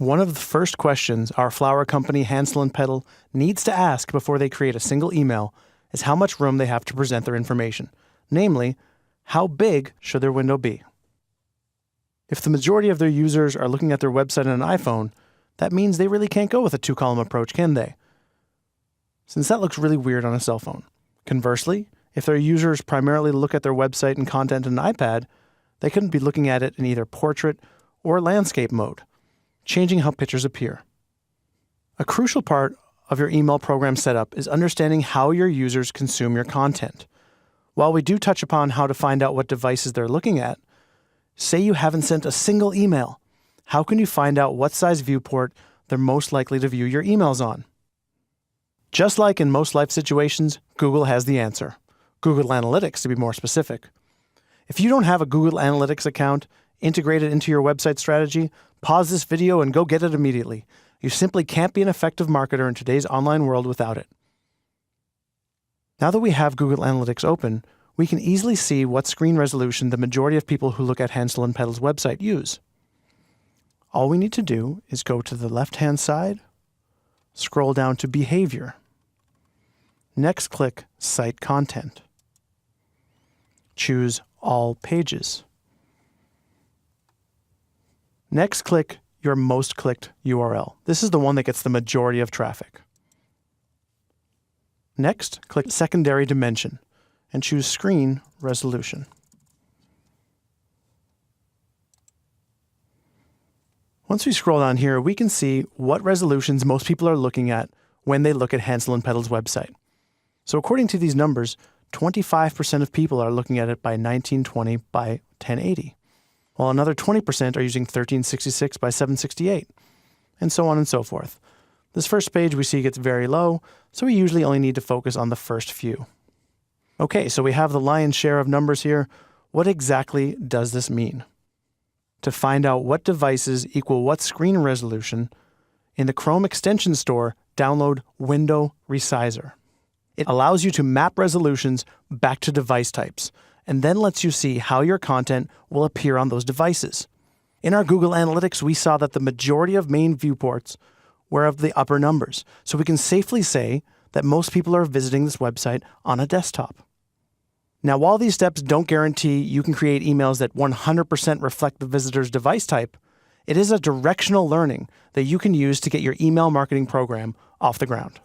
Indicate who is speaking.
Speaker 1: One of the first questions our flower company Hansel & Petal needs to ask before they create a single email is how much room they have to present their information. Namely, how big should their window be? If the majority of their users are looking at their website on an iPhone, that means they really can't go with a two-column approach, can they? Since that looks really weird on a cell phone. Conversely, if their users primarily look at their website and content on an iPad, they couldn't be looking at it in either portrait or landscape mode, changing how pictures appear. A crucial part of your email program setup is understanding how your users consume your content. While we do touch upon how to find out what devices they're looking at, say you haven't sent a single email. How can you find out what size viewport they're most likely to view your emails on? Just like in most life situations, Google has the answer. Google Analytics, to be more specific. If you don't have a Google Analytics account integrated into your website strategy, pause this video and go get it immediately. You simply can't be an effective marketer in today's online world without it. Now that we have Google Analytics open, we can easily see what screen resolution the majority of people who look at Hansel & Petal's website use. All we need to do is go to the left-hand side, scroll down to Behavior. Next, click Site Content. Choose All Pages. Next, click your most clicked URL. This is the one that gets the majority of traffic. Next, click Secondary Dimension and choose Screen Resolution. Once we scroll down here, we can see what resolutions most people are looking at when they look at Hansel & Petal's website. So according to these numbers, 25% of people are looking at it by 1920 by 1080. While another 20% are using 1366 by 768, and so on and so forth. This first page we see gets very low, so we usually only need to focus on the first few. Okay, so we have the lion's share of numbers here. What exactly does this mean? To find out what devices equal what screen resolution, in the Chrome Extension Store, download Window Resizer. It allows you to map resolutions back to device types, and then lets you see how your content will appear on those devices. In our Google Analytics, we saw that the majority of main viewports were of the upper numbers, so we can safely say that most people are visiting this website on a desktop. Now, while these steps don't guarantee you can create emails that 100% reflect the visitor's device type, it is a directional learning that you can use to get your email marketing program off the ground.